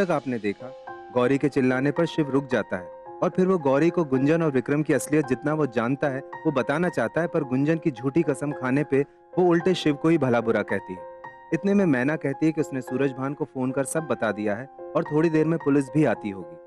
तक आपने देखा, गौरी के चिल्लाने पर शिव रुक जाता है और फिर वो गौरी को गुंजन और विक्रम की असलियत जितना वो जानता है वो बताना चाहता है, पर गुंजन की झूठी कसम खाने पे वो उल्टे शिव को ही भला बुरा कहती है। इतने में मैना कहती है कि उसने सूरजभान को फोन कर सब बता दिया है और थोड़ी देर में पुलिस भी आती होगी।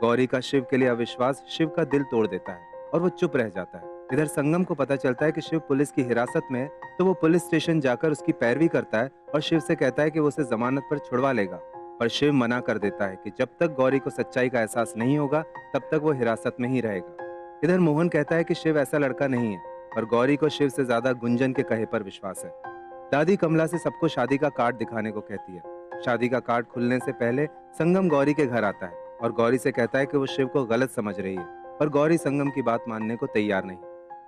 गौरी का शिव के लिए अविश्वास शिव का दिल तोड़ देता है और वो चुप रह जाता है। इधर संगम को पता चलता है कि शिव पुलिस की हिरासत में है, तो वो पुलिस स्टेशन जाकर उसकी पैरवी करता है और शिव से कहता है कि वो उसे जमानत पर छुड़वा लेगा, पर शिव मना कर देता है कि जब तक गौरी को सच्चाई का एहसास नहीं होगा तब तक वो हिरासत में ही रहेगा। इधर मोहन कहता है कि शिव ऐसा लड़का नहीं है, पर गौरी को शिव से ज्यादा गुंजन के कहे पर विश्वास है। दादी कमला से सबको शादी का कार्ड दिखाने को कहती है। शादी का कार्ड खुलने से पहले संगम गौरी के घर आता है और गौरी से कहता है कि वो शिव को गलत समझ रही है, पर गौरी संगम की बात मानने को तैयार नहीं।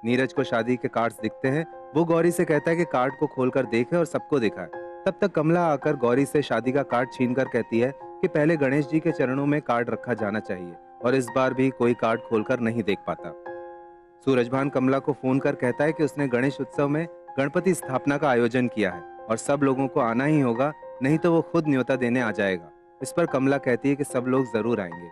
नीरज को शादी के कार्ड्स दिखते हैं। वो गौरी से कहता है कि कार्ड को खोलकर देखे और सबको दिखाए। तब तक कमला आकर गौरी से शादी का कार्ड छीनकर कहती है कि पहले गणेश जी के चरणों में कार्ड रखा जाना चाहिए, और इस बार भी कोई कार्ड खोलकर नहीं देख पाता। सूरजभान कमला को फोन कर कहता है कि उसने गणेश उत्सव में गणपति स्थापना का आयोजन किया है और सब लोगों को आना ही होगा, नहीं तो वो खुद न्योता देने आ जाएगा। इस पर कमला कहती है कि सब लोग जरूर आएंगे।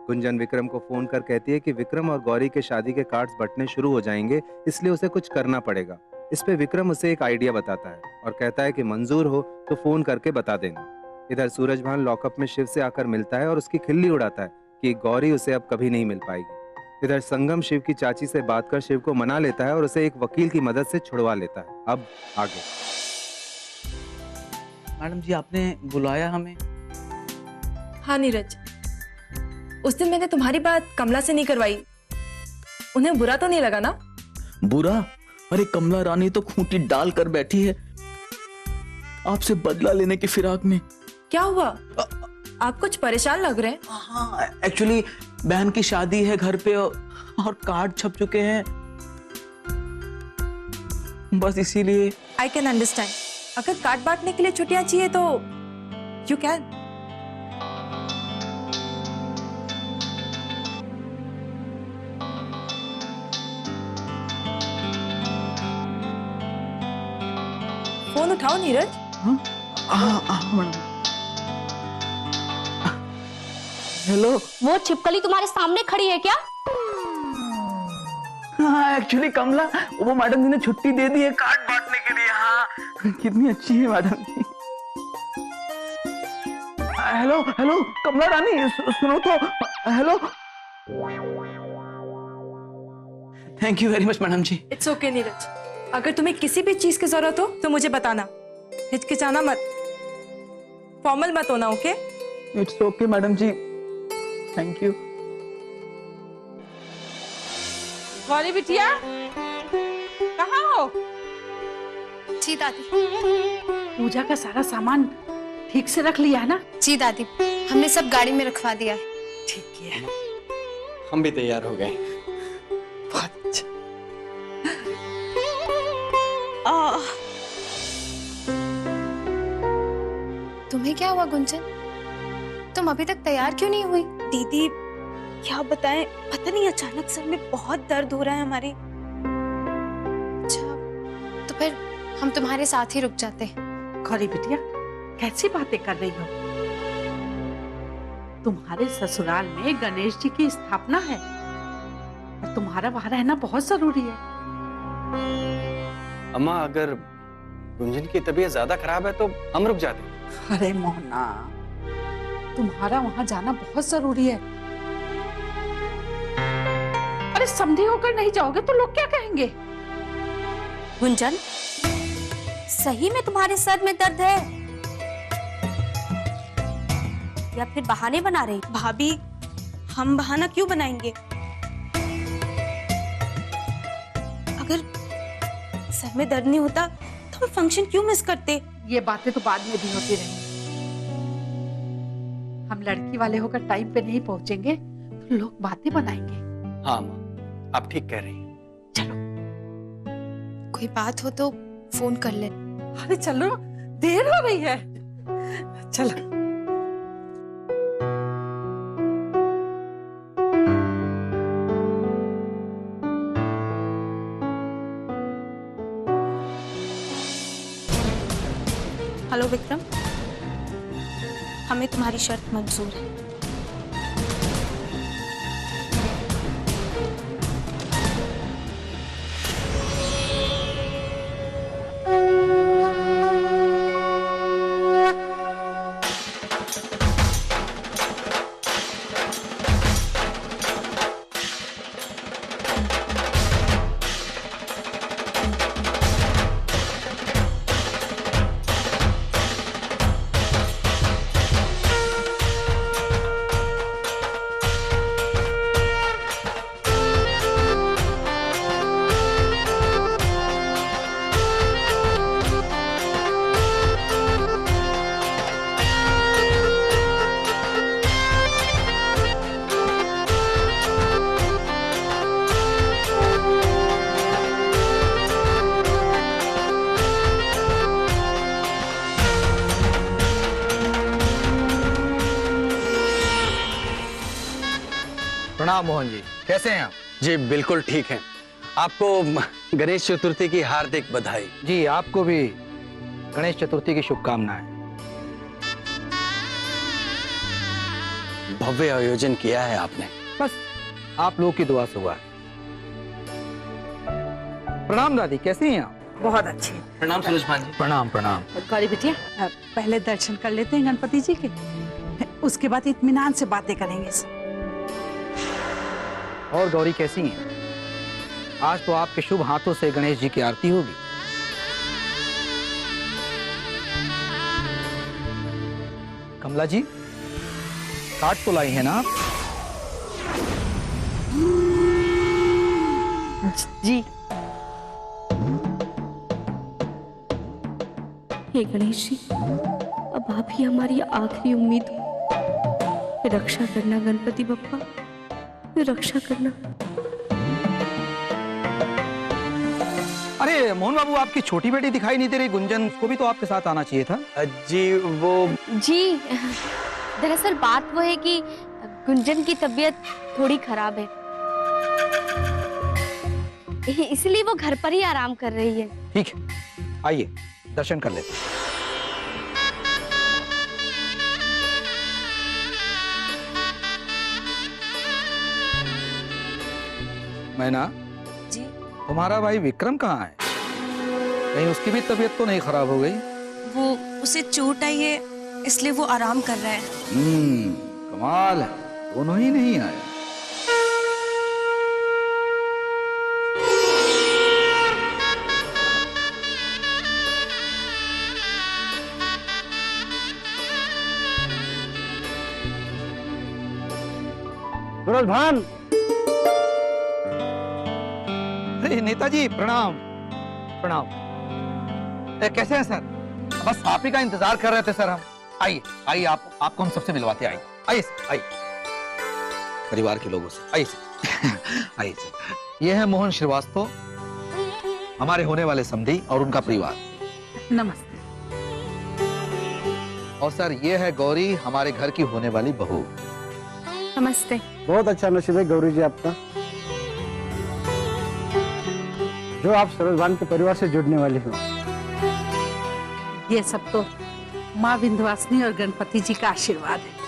गुंजन विक्रम को फोन कर कहती है कि विक्रम और गौरी के शादी के कार्ड्स बंटने शुरू हो जाएंगे, इसलिए उसे कुछ करना पड़ेगा। इस पे विक्रम उसे एक आइडिया बताता है और कहता है कि मंजूर हो तो फोन करके बता देना। इधर सूरजभान लॉकअप में शिव से आकर मिलता है और उसकी खिल्ली उड़ाता है कि गौरी उसे अब कभी नहीं मिल पाएगी। इधर संगम शिव की चाची से बात कर शिव को मना लेता है और उसे एक वकील की मदद से छुड़वा लेता है। अब आगे। मैडम जी, आपने बुलाया हमें? हाँ नीरज, उस दिन मैंने तुम्हारी बात कमला से नहीं करवाई, उन्हें बुरा तो नहीं लगा ना? बुरा? अरे कमला रानी तो खूंटी डाल कर बैठी है आपसे बदला लेने की फिराक में। क्या हुआ? आप कुछ परेशान लग रहे हैं। हाँ, एक्चुअली बहन की शादी है घर पे और कार्ड छप चुके हैं, बस इसीलिए। I can understand. अगर कार्ड बांटने के लिए छुट्टियां चाहिए तो यू कैन। फोन उठाओ नीरज। मैडम। हेलो। वो छिपकली तुम्हारे सामने खड़ी है क्या? हाँ, एक्चुअली कमला, वो मैडम जी ने छुट्टी दे दी है कार्ड बांटने के लिए। हाँ, कितनी अच्छी है madam ji. Hello hello Kamla Rani, सुनो तो। Hello. Thank you very much madam ji. It's okay Neeraj, अगर तुम्हें किसी भी चीज की जरूरत हो तो मुझे बताना, हिचकिचाना मत, फॉर्मल मत होना। Okay? It's okay madam ji, thank you. Gauri बिटिया, कहाँ हो? जी दादी। पूजा का सारा सामान ठीक से रख लिया है ना? जी दादी, हमने सब गाड़ी में रखवा दिया है। ठीक है। हम भी तैयार हो गए। बहुत अच्छा। तुम्हें क्या हुआ गुंजन? तुम अभी तक तैयार क्यों नहीं हुई? दीदी क्या बताएं, पता नहीं अचानक सर में बहुत दर्द हो रहा है हमारे। अच्छा, तो फिर हम तुम्हारे साथ ही रुक जाते। गौरी बिटिया, कैसी बातें कर रही हो? तुम्हारे ससुराल में गणेश जी की स्थापना है और तुम्हारा वहां रहना बहुत जरूरी है। अम्मा, अगर गुंजन की तबीयत ज्यादा खराब है तो हम रुक जाते हैं। अरे मोहना, तुम्हारा वहां जाना बहुत जरूरी है। अरे समझे होकर नहीं जाओगे तो लोग क्या कहेंगे? गुंजन, सही में तुम्हारे सर में दर्द है या फिर बहाने बना रही? भाभी, हम बहाना क्यों बनाएंगे? अगर सर में दर्द नहीं होता तो हम फंक्शन क्यों मिस करते? ये बातें तो बाद में भी होती रहेंगी। हम लड़की वाले होकर टाइम पे नहीं पहुंचेंगे तो लोग बातें बनाएंगे। हाँ अम्मा, आप ठीक कह रही हैं। चलो। कोई बात हो तो फोन कर ले। अरे चलो, देर हो रही है। चलो। हेलो विक्रम, हमें तुम्हारी शर्त मंजूर है। प्रणाम मोहन जी, कैसे हैं आप? जी बिल्कुल ठीक है। आपको गणेश चतुर्थी की हार्दिक बधाई। जी आपको भी गणेश चतुर्थी की शुभकामनाएं। भव्य आयोजन किया है आपने। बस आप लोगों की दुआ से हुआ है। प्रणाम दादी, कैसी हैं आप? बहुत अच्छी। प्रणाम सूरज भान जी। प्रणाम प्रणाम। गौरी बिटिया पहले दर्शन कर लेते हैं गणपति जी के, उसके बाद इत्मीनान से बातें करेंगे। और गौरी कैसी हैं? आज तो आपके शुभ हाथों से गणेश जी की आरती होगी। कमला जी, कार्ड तो लाई है ना आप? जी। हे गणेश जी, अब आप ही हमारी आखिरी उम्मीद हो। रक्षा करना गणपति बप्पा, रक्षा करना। अरे मोहन बाबू, आपकी छोटी बेटी दिखाई नहीं दे रही गुंजन, उसको भी तो आपके साथ आना चाहिए था। जी वो जी दरअसल बात वो है कि गुंजन की तबीयत थोड़ी खराब है, इसलिए वो घर पर ही आराम कर रही है। ठीक है, आइए दर्शन कर लेते हैं। मैना जी। तुम्हारा भाई विक्रम कहाँ है? कहीं उसकी भी तबीयत तो नहीं खराब हो गई? वो उसे चोट आई है, इसलिए वो आराम कर रहा है। कमाल है, दोनों ही नहीं आए। सूरज भान। अरे नेताजी प्रणाम। प्रणाम। कैसे हैं सर? बस आप ही का इंतजार कर रहे थे सर हम। आइए आइए, आपको हम सबसे मिलवाते हैं। आइए आइए सर, आइए परिवार के लोगों से। आइए सर। आइए सर, ये है मोहन श्रीवास्तव, हमारे होने वाले समधी और उनका परिवार। नमस्ते। और सर ये है गौरी, हमारे घर की होने वाली बहू। नमस्ते। बहुत अच्छा नसीब है गौरी जी आपका, जो आप सूरजभान के परिवार से जुड़ने वाली हो। ये सब तो माँ विंध्यवासिनी और गणपति जी का आशीर्वाद है।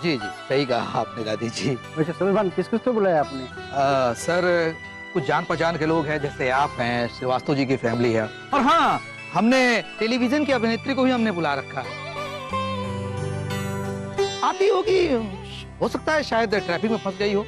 जी जी, सही कहा आपने दादी जी। वैसे सूरजभान किस किस तो बुलाया आपने? सर कुछ जान पहचान के लोग हैं, जैसे आप हैं, श्रीवास्तव जी की फैमिली है, और हाँ हमने टेलीविजन की अभिनेत्री को भी हमने बुला रखा है। आती होगी, हो सकता है शायद ट्रैफिक में फंस गई हो।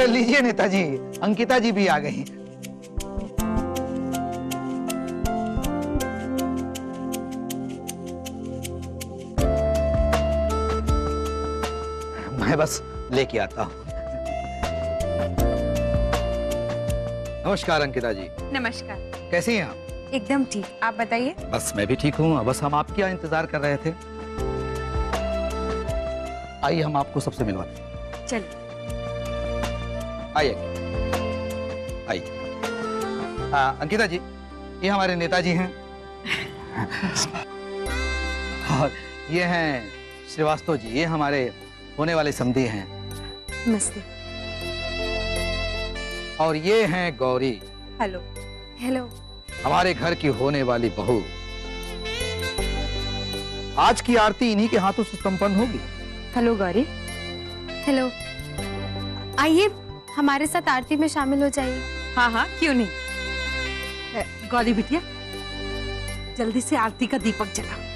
लीजिए नेताजी, अंकिता जी भी आ गई। मैं बस लेके आता हूँ। नमस्कार अंकिता जी। नमस्कार। कैसी हैं आप? एकदम ठीक, आप बताइए। बस मैं भी ठीक हूँ, बस हम आपका इंतजार कर रहे थे। आइए हम आपको सबसे मिलवाते हैं। चलिए। आइए आइए। अंकिता जी, ये हमारे नेताजी हैं। ये हैं श्रीवास्तव जी, ये हमारे होने वाले समधी हैं। नमस्ते। और ये हैं गौरी, हेलो। हेलो। हमारे घर की होने वाली बहू। आज की आरती इन्हीं के हाथों से संपन्न होगी। हेलो गौरी। हेलो, आइए हमारे साथ आरती में शामिल हो जाइए। हाँ हाँ, क्यों नहीं। गौरी बिटिया, जल्दी से आरती का दीपक जला।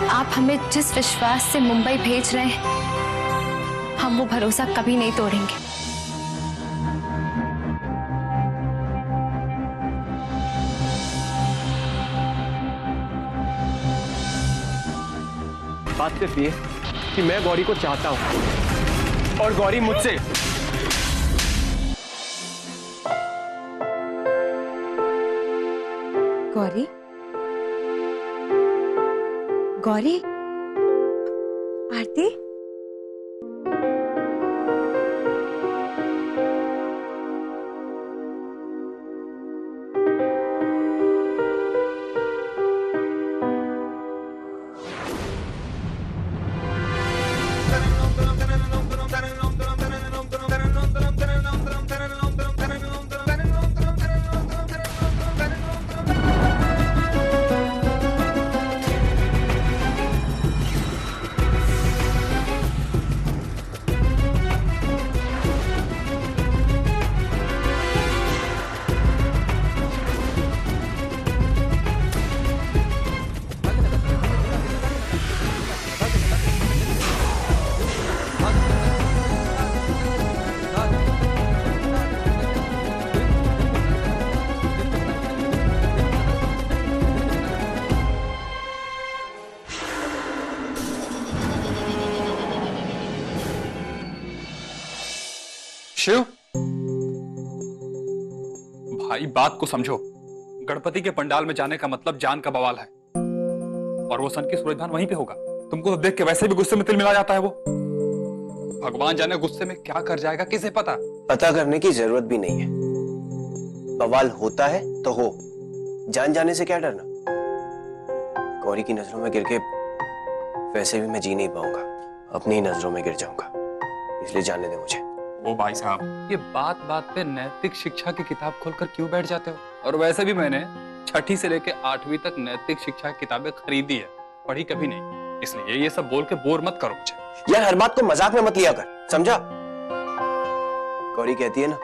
आप हमें जिस विश्वास से मुंबई भेज रहे हैं, हम वो भरोसा कभी नहीं तोड़ेंगे। बात सिर्फ ये कि मैं गौरी को चाहता हूं और गौरी मुझसे। गौरी, गौरी, आरती। शिव, भाई बात को समझो। गणपति के पंडाल में जाने का मतलब जान का बवाल है, और वो सन की सूरजभान वहीं पे होगा। तुमको तो देख के वैसे भी गुस्से में तिल मिला जाता है वो। भगवान जाने गुस्से में क्या कर जाएगा, किसे पता। पता करने की जरूरत भी नहीं है। बवाल होता है तो हो, जान जाने से क्या डरना। गौरी की नजरों में गिर के वैसे भी मैं जी नहीं पाऊंगा, अपनी ही नजरों में गिर जाऊंगा, इसलिए जाने दे मुझे। वो भाई साहब, ये बात बात पे नैतिक शिक्षा की किताब खोलकर क्यों बैठ जाते हो? और वैसे भी मैंने 6ठी से लेके 8वीं तक नैतिक शिक्षा की किताबें खरीदी है, पढ़ी कभी नहीं। इसलिए ये सब बोल के बोर मत करो मुझे। यार, हर बात को मजाक में मत लिया कर, समझा? गौरी कहती है ना,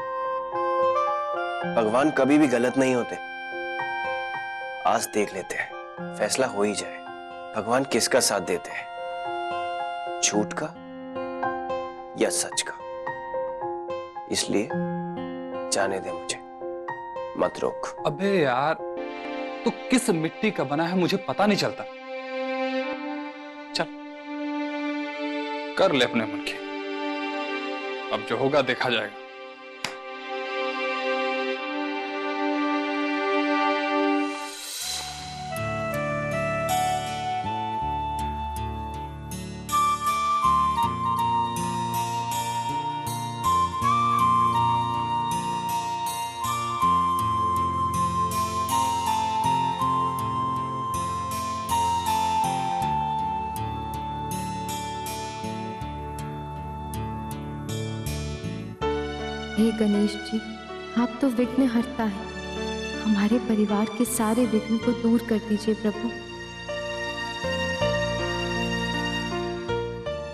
भगवान कभी भी गलत नहीं होते। आज देख लेते हैं, फैसला हो ही जाए, भगवान किसका साथ देते हैं, झूठ का या सच का। इसलिए जाने दे मुझे, मत रोक। अबे यार, तू किस मिट्टी का बना है मुझे पता नहीं चलता। चल कर ले अपने मन की, अब जो होगा देखा जाएगा। हे गणेश जी, आप तो विघ्न हरता है, हमारे परिवार के सारे विघ्न को दूर कर दीजिए प्रभु।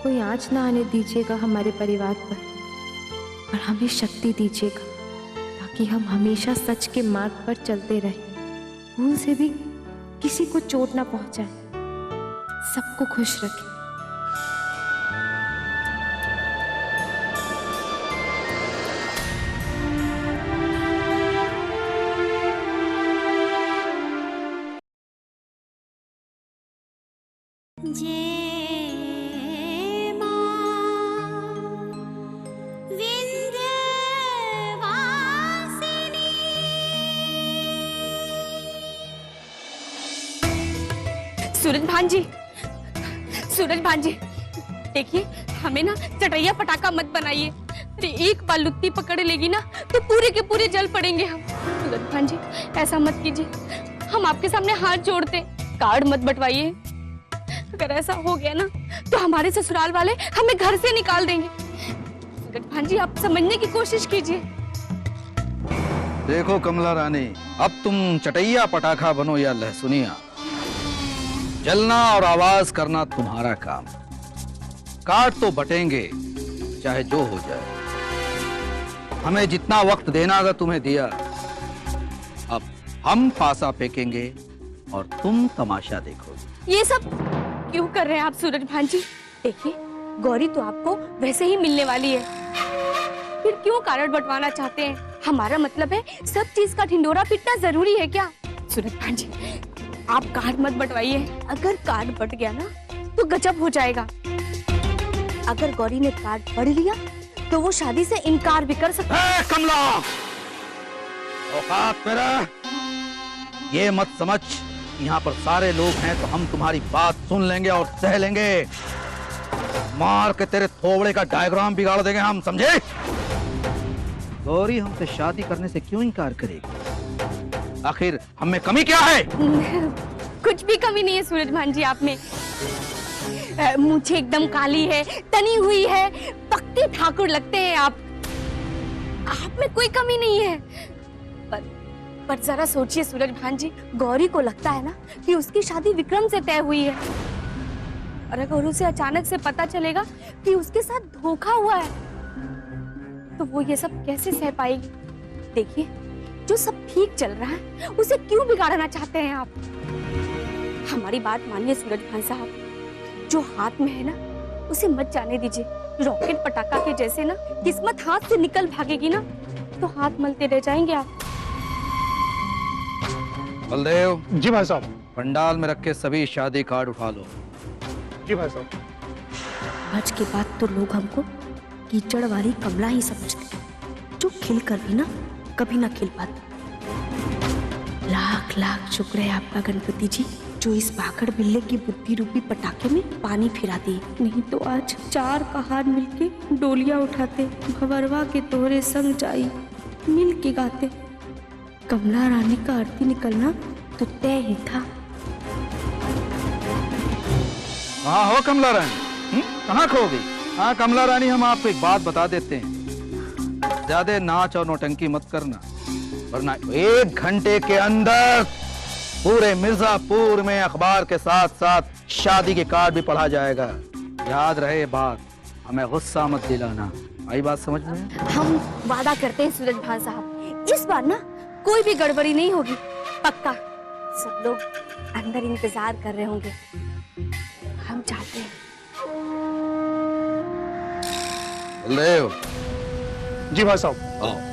कोई आँच ना आने दीजिएगा हमारे परिवार पर, और हमें शक्ति दीजिएगा ताकि हम हमेशा सच के मार्ग पर चलते रहें, भूल से भी किसी को चोट ना पहुंचाए, सबको खुश रखें। सूरज भान जी, सूरज भान जी, देखिए हमें ना चटैया पटाखा मत बनाइए। अरे एक बार लुत्ती पकड़ लेगी ना तो पूरे के पूरे जल पड़ेंगे हम। सूरज भान जी ऐसा मत कीजिए, हम आपके सामने हाथ जोड़ते, कार्ड मत बंटवाइए। अगर ऐसा हो गया ना तो हमारे ससुराल वाले हमें घर से निकाल देंगे। सूरज भान जी आप समझने की कोशिश कीजिए। देखो कमला रानी, अब तुम चटैया पटाखा बनो या लहसुनिया, जलना और आवाज करना तुम्हारा काम। कार्ड तो बटेंगे चाहे जो हो जाए। हमें जितना वक्त देना अगर तुम्हें दिया, अब हम पासा फेंकेंगे और तुम तमाशा देखोगे। ये सब क्यों कर रहे हैं आप सूरज भान जी? देखिए गौरी तो आपको वैसे ही मिलने वाली है, फिर क्यों कार्ड बंटवाना चाहते हैं? हमारा मतलब है सब चीज का ढिंडोरा पीटना जरूरी है क्या? सूरज भान जी आप कार्ड मत बंटवाइए। अगर कार्ड बंट गया ना तो गजब हो जाएगा। अगर गौरी ने कार्ड पढ़ लिया तो वो शादी से इनकार भी कर सकता है। कमला, औकात मेरा ये मत समझ यहाँ पर सारे लोग हैं तो हम तुम्हारी बात सुन लेंगे और सह लेंगे। मार के तेरे थोबड़े का डायग्राम बिगाड़ देंगे हम, समझे? गौरी हमसे शादी करने से क्यों इनकार करेगी? आखिर हमें कमी क्या है? कुछ भी कमी नहीं है सूरज भान जी आप में। मुझे एकदम काली है, तनी हुई है, पक्के ठाकुर लगते हैं आप में कोई कमी नहीं है। पर जरा सोचिए सूरज भान जी, गौरी को लगता है ना कि उसकी शादी विक्रम से तय हुई है, और अगर उसे अचानक से पता चलेगा कि उसके साथ धोखा हुआ है तो वो ये सब कैसे सह पाएगी? देखिए जो सब ठीक चल रहा है उसे क्यों बिगाड़ना चाहते हैं आप? हमारी बात मानिए सूरज भान साहब, जो हाथ में है ना उसे मत जाने दीजिए। रॉकेट पटाखा के जैसे ना किस्मत हाथ से निकल भागेगी ना तो हाथ मलते रह जाएंगे आप। बलदेव। जी भाई साहब। पंडाल में रखे सभी शादी कार्ड उठा लो। जी भाई साहब। आज के बाद तो लोग हमको कीचड़ वाली कमला ही समझते, जो खिल कर भी ना कभी ना खिल पाती। लाख लाख शुक्र है आपका गणपति जी, जो इस पाखड़ बिल्ले की बुद्धि रूपी पटाखे में पानी फिरा दिए, नहीं तो आज चार कहार मिलके डोलियां उठाते, भंवरवा के तोहरे संग जाई मिल के गाते। कमला रानी का आरती निकलना तो तय ही था। कहाँ हो कमला रानी? कहाँ खो गई? हाँ कमला रानी, हम आपको एक बात बता देते हैं, ज्यादा नाच और नौटंकी मत करना, वरना 1 घंटे के अंदर पूरे मिर्जापुर में अखबार के साथ साथ शादी के कार्ड भी पढ़ा जाएगा। याद रहे बात, हमें गुस्सा मत दिलाना। आई बात समझ में? हम वादा करते हैं सूरज भान साहब, इस बार ना कोई भी गड़बड़ी नहीं होगी, पक्का। सब लोग अंदर इंतजार कर रहे होंगे, हम चाहते हैं। बलदेव। जी भाई साहब। आओ।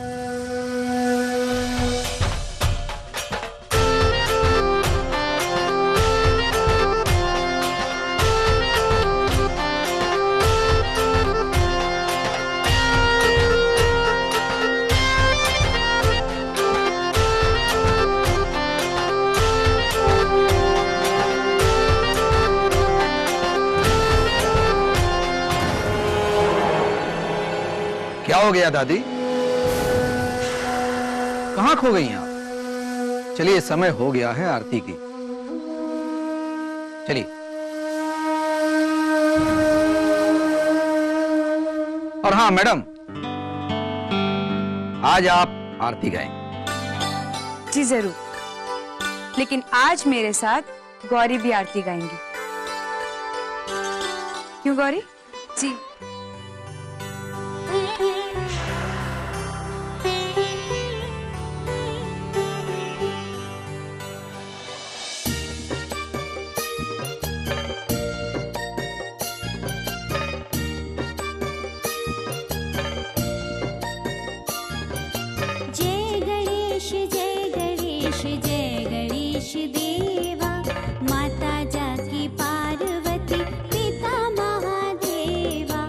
क्या हो गया दादी? कहाँ खो गई आप? चलिए समय हो गया है आरती की, चलिए। और हाँ मैडम, आज आप आरती गाएं। जी जरूर, लेकिन आज मेरे साथ गौरी भी आरती गाएंगी। क्यों गौरी? जी। जय गणेश देवा, माता जाकी पार्वती, पिता महादेवा।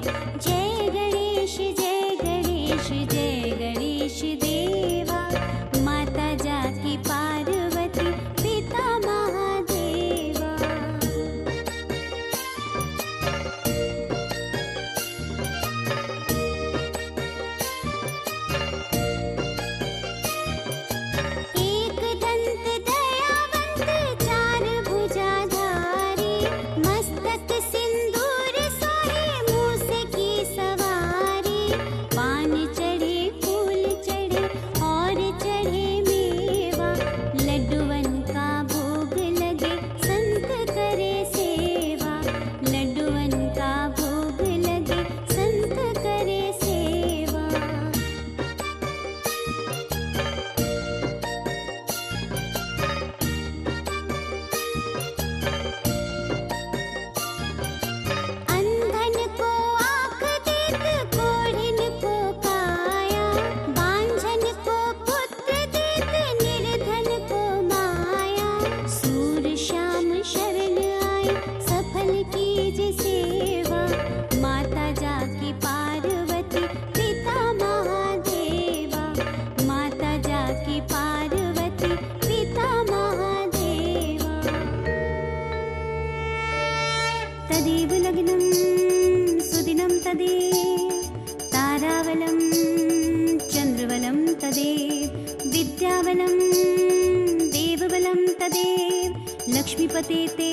गणपते ते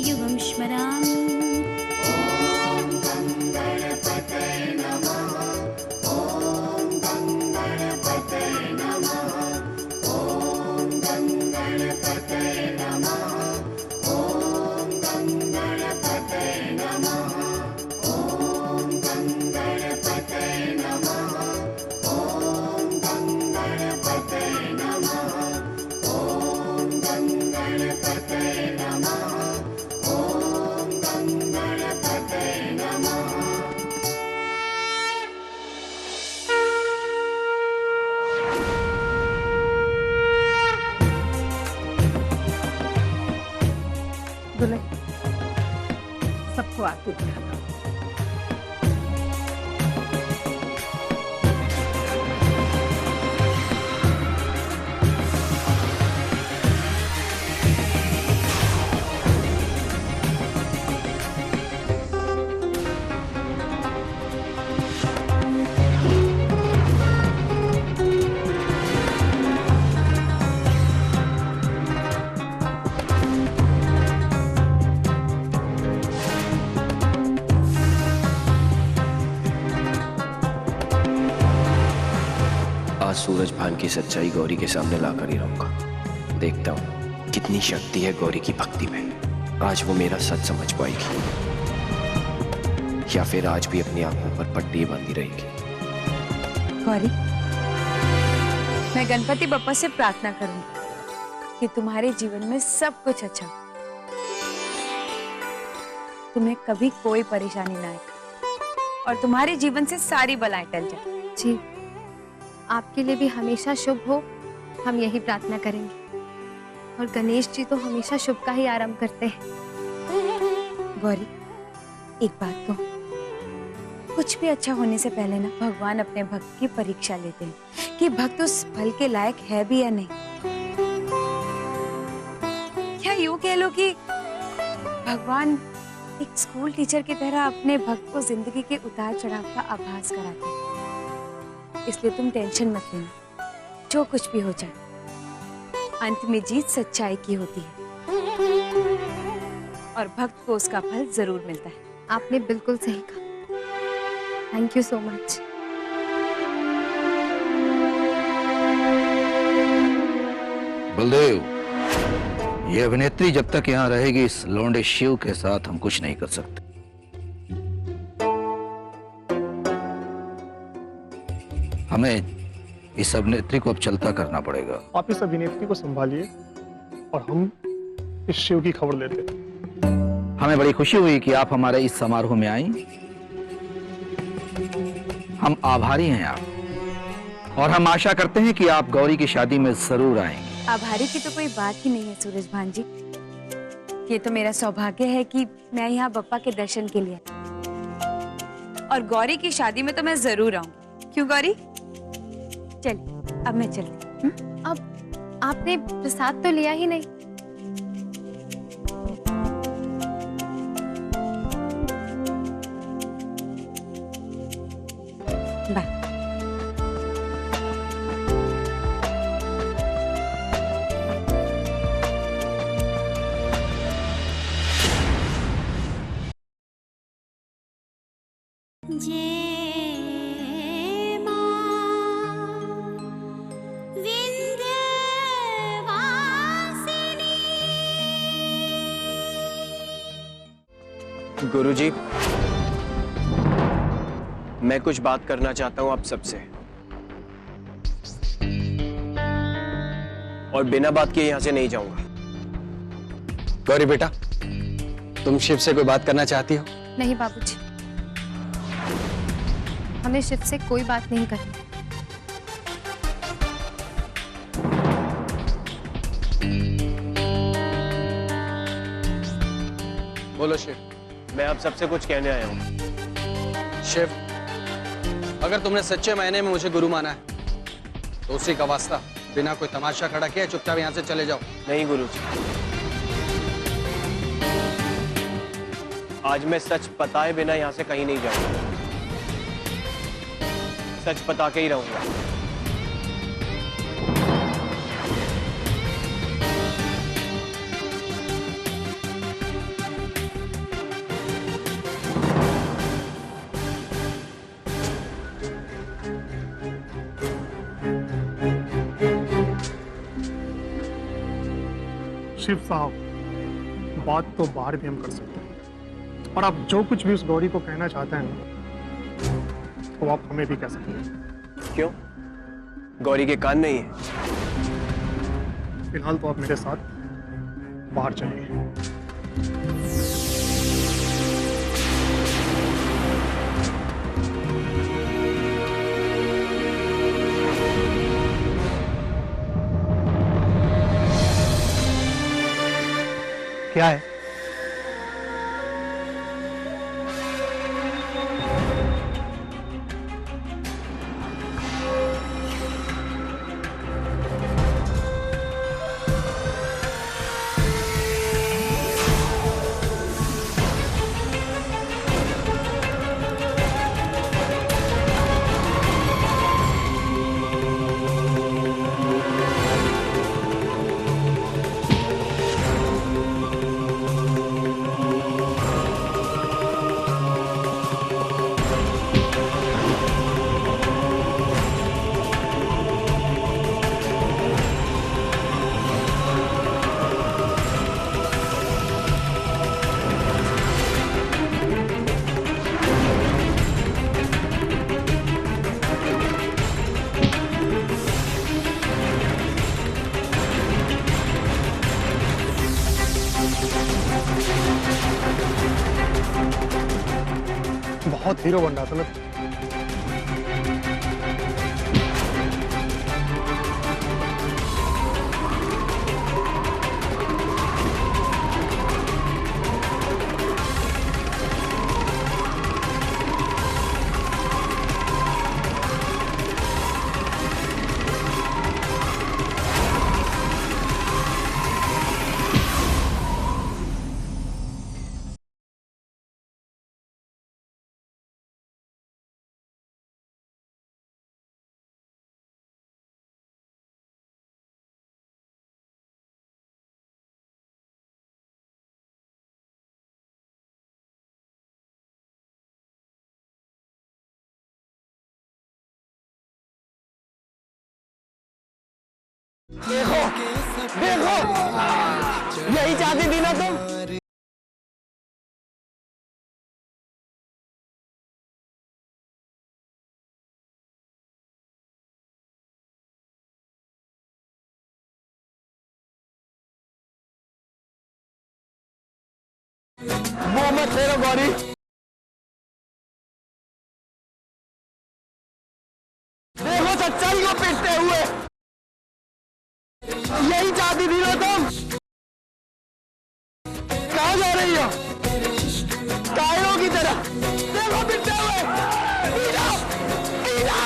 युगं स्मरामि। ॐ गणपतये नमः। ॐ गणपतये नमः। ॐ गणपतये नमः। ॐ गणपतये नमः। ॐ गणपतये नमः। ॐ गणपतये नमः। ॐ गणपतये नमः। ॐ गणपतये नमः। दुल्हन सबको आरती दिखाना। आज सूरज भान की सच्चाई गौरी के सामने लाकर ही रहूंगा। देखता हूँ कितनी शक्ति है गौरी की भक्ति में। आज वो मेरा सच समझ पाएगी या फिर आज भी अपनी आंखों पर पट्टी बांधी रहेगी। गौरी, मैं गणपति बप्पा से प्रार्थना करूंगी कि तुम्हारे जीवन में सब कुछ अच्छा हो। तुम्हें कभी कोई परेशानी ना आए और तुम्हारे जीवन से सारी बलाएं टल जाए। जी, आपके लिए भी हमेशा शुभ हो, हम यही प्रार्थना करेंगे। और गणेश जी तो हमेशा शुभ का ही आरंभ करते हैं। गौरी, एक बात कहूं, कुछ भी अच्छा होने से पहले ना भगवान अपने भक्त की परीक्षा लेते हैं कि भक्त उस फल के लायक है भी या नहीं। क्या यूं कह लो कि भगवान एक स्कूल टीचर की तरह अपने भक्त को जिंदगी के उतार चढ़ाव का आभास कराते हैं। इसलिए तुम टेंशन मत लेना, जो कुछ भी हो जाए अंत में जीत सच्चाई की होती है और भक्त को उसका फल जरूर मिलता है। आपने बिल्कुल सही कहा। Thank you so much. Baldev, ये अभिनेत्री जब तक यहाँ रहेगी इस लौंडे शिव के साथ हम कुछ नहीं कर सकते। हमें इस अभिनेत्री को अब चलता करना पड़ेगा। आप इस अभिनेत्री को संभालिए और हम इस शिव की खबर लेते हैं। हमें बड़ी खुशी हुई कि आप हमारे इस समारोह में आई। हम आभारी हैं आप, और हम आशा करते हैं कि आप गौरी की शादी में जरूर आएंगे। आभारी की तो कोई बात ही नहीं है सूरज भान जी। ये तो मेरा सौभाग्य है कि मैं यहाँ बप्पा के दर्शन के लिए, और गौरी की शादी में तो मैं जरूर आऊंगी। क्यों गौरी? चलिए अब मैं चलती हूँ। अब आपने प्रसाद तो लिया ही नहीं। बाय। गुरुजी, मैं कुछ बात करना चाहता हूं आप सबसे, और बिना बात किए यहां से नहीं जाऊंगा। गौरी बेटा, तुम शिव से कोई बात करना चाहती हो? नहीं बाबूजी, हमें शिव से कोई बात नहीं करनी। बोलो शिव। मैं आप सबसे कुछ कहने आया हूं। शिव, अगर तुमने सच्चे मायने में मुझे गुरु माना है तो उसी का वास्ता बिना कोई तमाशा खड़ा किए चुपचाप यहाँ से चले जाओ। नहीं गुरुजी, आज मैं सच बताए बिना यहाँ से कहीं नहीं जाऊंगा। सच बता के ही रहूंगा। शिव साहब, बात तो बाहर भी हम कर सकते हैं, और आप जो कुछ भी उस गौरी को कहना चाहते हैं ना, तो आप हमें भी कह सकते हैं। क्यों? गौरी के कान नहीं है? फिलहाल तो आप मेरे साथ बाहर चलिए। क्या है? बहुत हीरो बन रहा था मैं। देखो देखो, यही चाहती थी ना तुम? वो मत फेरो गौरी, देखो सच्चाई को पीटते हुए। यही चाहती थी ना तुम? कहाँ जा रही हो? कायरों की तरह देखो पिटते हुए। पीटा, पीटा,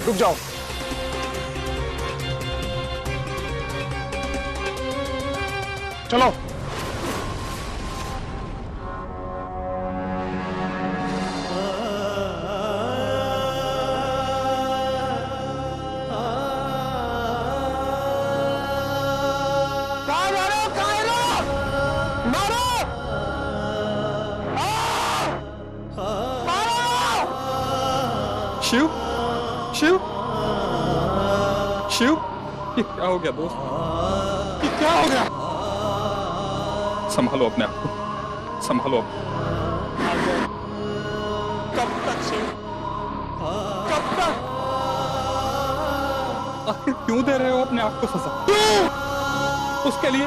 रुक जाओ। चलो। शिव, शिव, शिव, ये क्या हो गया दोस्त? ये क्या हो गया? संभालो अपने आप को, संभालो। कब तक शिव? कब तक? आखिर क्यों दे रहे हो अपने आप को सजा? क्यों? उसके लिए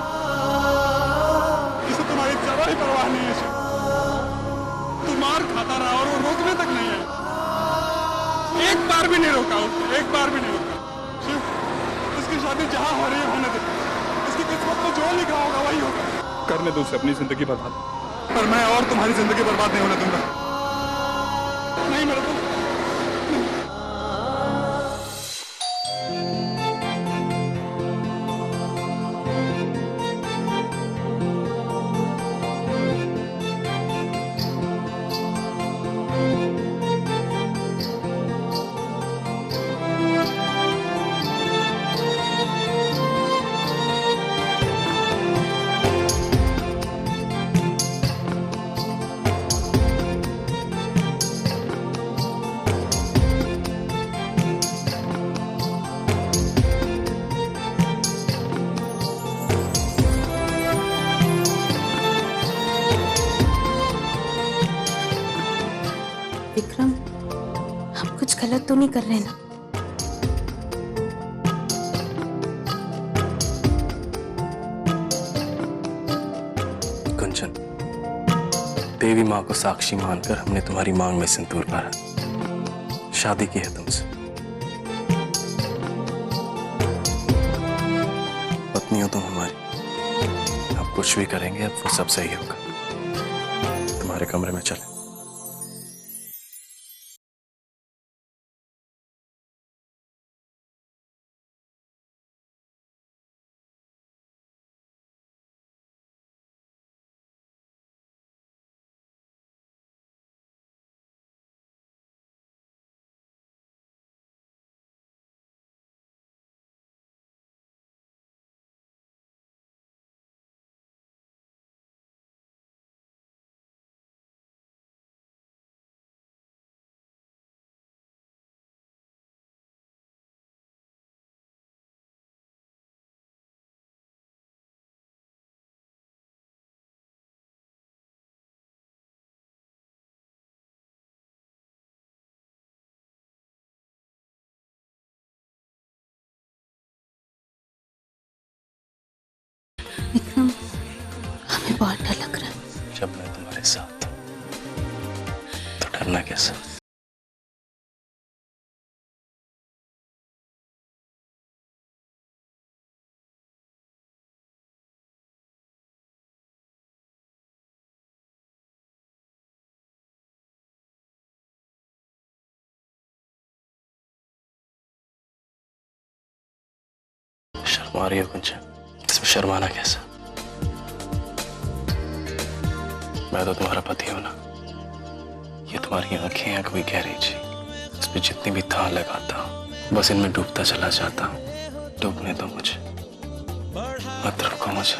इसे तुम्हारी जरा ही परवाह नहीं है शिव। तू मार खाता रहा और वो रोकने तक नहीं है। एक बार भी नहीं रोका उसने, एक बार भी नहीं रोका। शिव, इसकी शादी जहां हो रही है होने दे। इसकी किस्मत में जो लिखा होगा वही होगा। करने दो उसे अपनी जिंदगी बर्बाद। पर मैं और तुम्हारी जिंदगी बर्बाद नहीं होने दूंगा। नहीं मेरे को। तो नहीं कर रहे ना? कुंचन, देवी माँ को साक्षी मानकर हमने तुम्हारी मांग में सिंदूर भरा, शादी की है तुमसे। पत्नी हो तुम हमारी। अब कुछ भी करेंगे, अब वो सब सही होगा। तुम्हारे कमरे में चले। विक्रम, हमें बहुत डर लग रहा है। जब मैं तुम्हारे साथ हूं, तो डरना कैसा? शर्मा रही हो कुंचन? इसमें शर्माना कैसा? मैं तो तुम्हारा पति हूं ना। ये तुम्हारी आंखें हैं कोई गहरी झील, इस पे जितनी भी थाह लगाता हूं, बस इनमें डूबता चला जाता हूं। डूबने दो मुझे, मत रोको मुझे।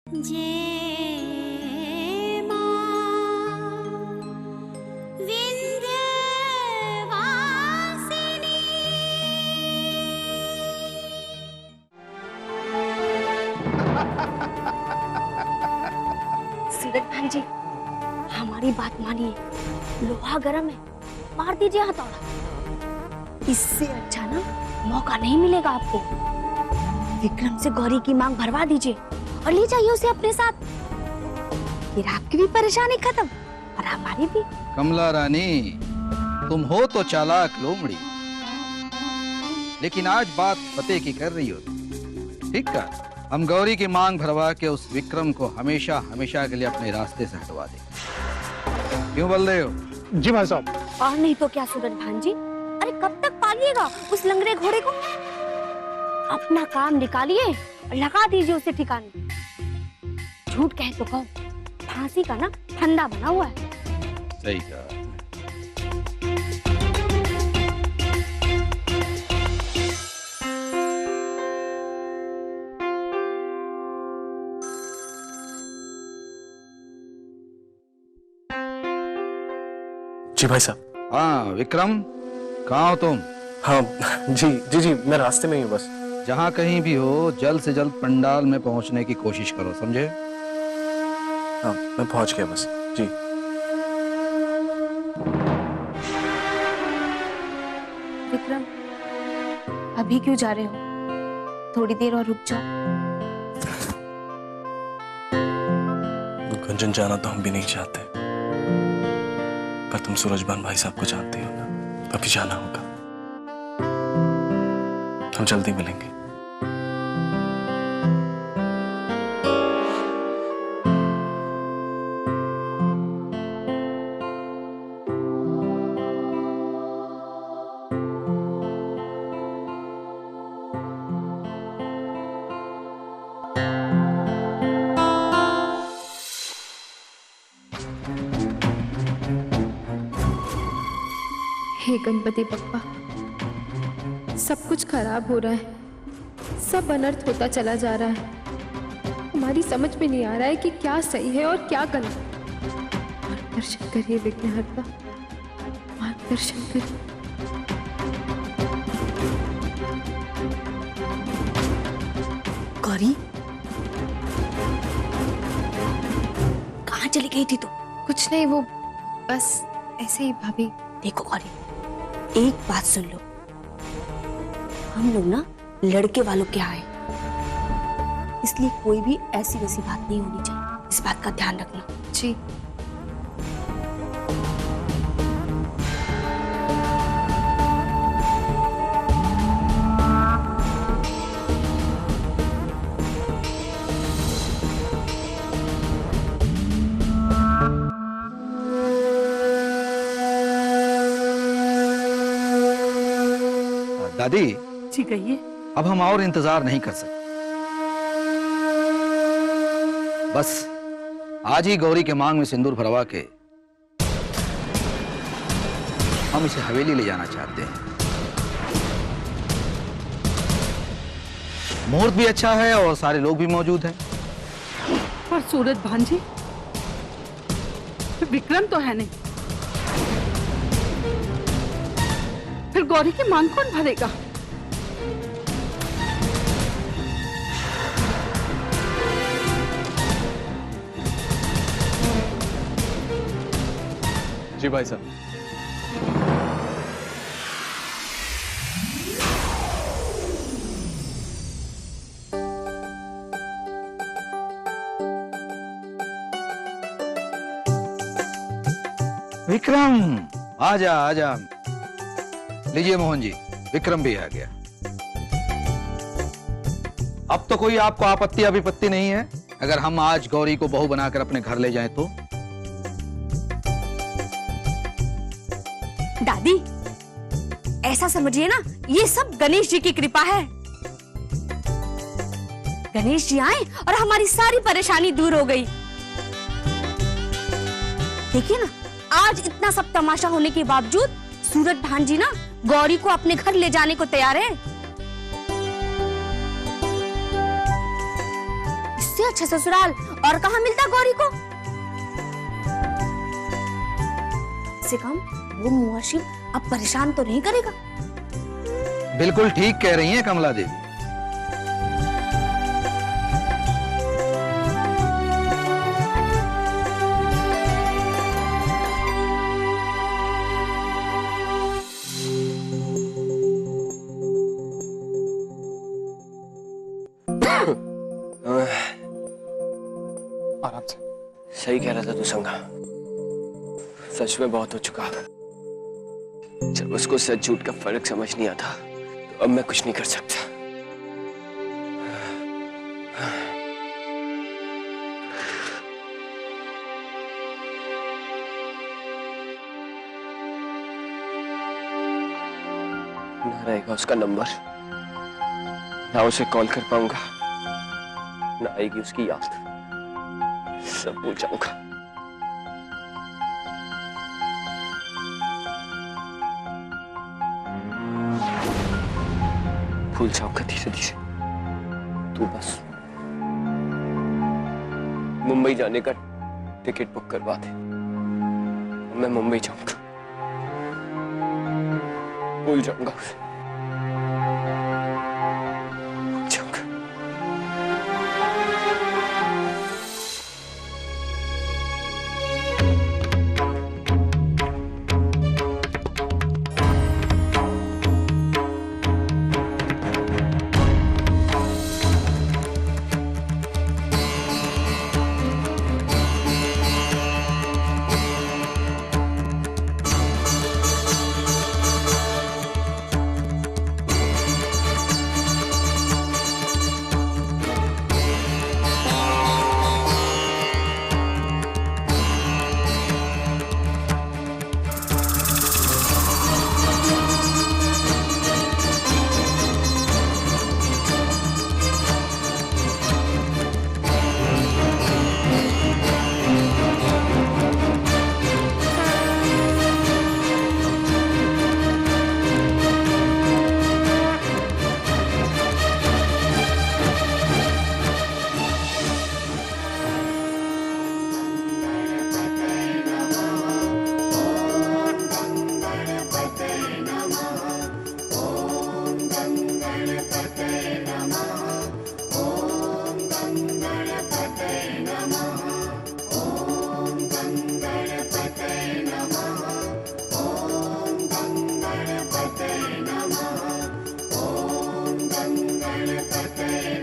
जय मां विंध्यवासिनी। सूरज भाई जी, हमारी बात मानिए, लोहा गर्म है, मार दीजिए हथौड़ा। इससे अच्छा ना मौका नहीं मिलेगा आपको। विक्रम से गौरी की मांग भरवा दीजिए और ले जाइए उसे अपने साथ। फिर आपकी भी परेशानी खत्म और हमारी भी। कमला रानी, तुम हो तो चालाक लोमड़ी, लेकिन आज बात पते की कर रही हो। ठीक है, हम गौरी की मांग भरवा के उस विक्रम को हमेशा हमेशा के लिए अपने रास्ते से हटवा दें। क्यों बोल रहे हो? जी भाई साहब। और नहीं तो क्या सूरज भान जी, अरे कब तक पालिएगा उस लंगड़े घोड़े को? अपना काम निकालिए और लगा दीजिए उसे ठिकाने। झूठ कहे तो कहो, फांसी का ना फंदा बना हुआ है। सही कहा। जी भाई साहब। हाँ विक्रम, कहाँ हो तुम? हाँ जी जी जी, मैं रास्ते में ही हूँ बस। जहाँ कहीं भी हो, जल्द से जल्द पंडाल में पहुंचने की कोशिश करो, समझे? हाँ, मैं पहुंच गया बस जी। विक्रम, अभी क्यों जा रहे हो? थोड़ी देर और रुक जाओ। गुंजन, जाना तो हम भी नहीं चाहते, पर तुम सूरजभान भाई साहब को जानते हो ना, तो अभी जाना होगा। हम जल्दी मिलेंगे। हे गणपति बप्पा, सब कुछ खराब हो रहा है, सब अनर्थ होता चला जा रहा है। हमारी समझ में नहीं आ रहा है कि क्या सही है और क्या गलत। मार्गदर्शन करिए विघ्नहर्ता, मार्गदर्शन करिए। गौरी, कहाँ चली गई थी तू? कुछ नहीं, वो बस ऐसे ही भाभी। देखो गौरी, एक बात सुन लो, हम लोग ना लड़के वालों के आए, इसलिए कोई भी ऐसी वैसी बात नहीं होनी चाहिए, इस बात का ध्यान रखना। जी। दादी जी कहिए। अब हम और इंतजार नहीं कर सकते, बस आज ही गौरी के मांग में सिंदूर भरवा के हम इसे हवेली ले जाना चाहते हैं। मुहूर्त भी अच्छा है और सारे लोग भी मौजूद हैं। पर सूरज भांजी, विक्रम तो है नहीं, फिर गौरी की मांग कौन भरेगा? जी भाई साहब। विक्रम, आजा आजा। लीजिए मोहन जी, विक्रम भी आ गया। अब तो कोई आपको आपत्ति अभिपत्ति नहीं है अगर हम आज गौरी को बहू बनाकर अपने घर ले जाएं तो? दादी, ऐसा समझिए ना, ये सब गणेश जी की कृपा है। गणेश जी आए और हमारी सारी परेशानी दूर हो गई। देखिए ना, आज इतना सब तमाशा होने के बावजूद सूरज भान जी ना गौरी को अपने घर ले जाने को तैयार है। इससे अच्छा ससुराल और कहाँ मिलता गौरी को? से कम वो मुआशिर अब परेशान तो नहीं करेगा। बिल्कुल ठीक कह रही हैं कमला देवी। आराम से। सही कह रहा था तू संगा, सच में बहुत हो चुका। जब उसको सच झूठ का फर्क समझ नहीं आता तो अब मैं कुछ नहीं कर सकता। ना रहेगा उसका नंबर, ना उसे कॉल कर पाऊंगा, ना आएगी उसकी याद, सब भूल जाऊंगा। भूल जाऊंगा धीरे धीरे। तू बस मुंबई जाने का टिकट बुक करवा दे, मैं मुंबई जाऊंगा, भूल जाऊंगा उसे। गणपतये